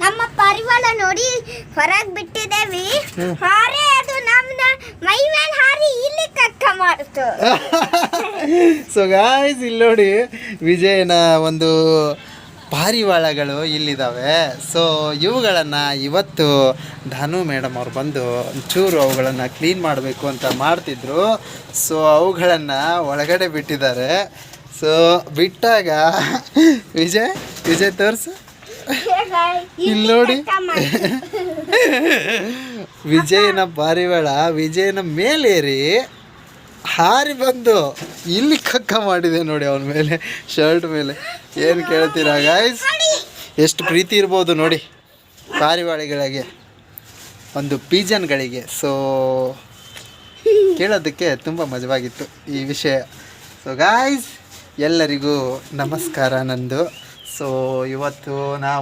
ನಮ್ಮ ಪರಿವಾರ ನೋಡಿ ಹೊರಗೆ ಬಿಟ್ಟಿದ್ದೇವಿ. ಹಾರೆ ಅದು ನಮ್ಮ ಮೈ ಮೇಲೆ ಹಾರಿ ಇಲ್ಲಿ ಕಕ್ಕ ಮಾಡ್ತು. ಸೊ ಗಾಯ್ಸ್ ಇಲ್ಲಿ ನೋಡಿ ವಿಜಯನ ಒಂದು ಪಾರಿವಾಳಗಳು ಇಲ್ಲಿದ್ದಾವೆ. ಸೊ ಇವುಗಳನ್ನು ಇವತ್ತು ಧನು ಮೇಡಮ್ ಅವ್ರು ಬಂದು ಒಂಚೂರು ಅವುಗಳನ್ನು ಕ್ಲೀನ್ ಮಾಡಬೇಕು ಅಂತ ಮಾಡ್ತಿದ್ರು. ಸೊ ಅವುಗಳನ್ನು ಒಳಗಡೆ ಬಿಟ್ಟಿದ್ದಾರೆ. ಸೊ ಬಿಟ್ಟಾಗ ವಿಜಯ್ ತೋರಿಸು ಇಲ್ಲಿ ನೋಡಿ ವಿಜಯನ ಪಾರಿವಾಳ ವಿಜಯನ ಮೇಲೇರಿ ಹಾರಿ ಬಂದು ಇಲ್ಲಿ ಕಕ್ಕ ಮಾಡಿದೆ ನೋಡಿ ಅವನ ಮೇಲೆ, ಶರ್ಟ್ ಮೇಲೆ. ಏನು ಕೇಳ್ತೀರಾ ಗಾಯ್ಸ್, ಎಷ್ಟು ಪ್ರೀತಿ ಇರ್ಬೋದು ನೋಡಿ ಪಾರಿವಾಳಗಳಿಗೆ, ಒಂದು ಪೀಜನ್ಗಳಿಗೆ. ಸೊ ಕೇಳೋದಕ್ಕೆ ತುಂಬ ಮಜವಾಗಿತ್ತು ಈ ವಿಷಯ. ಸೊ ಗಾಯ್ಸ್ ಎಲ್ಲರಿಗೂ ನಮಸ್ಕಾರ ನಂದು. ಸೊ ಇವತ್ತು ನಾವು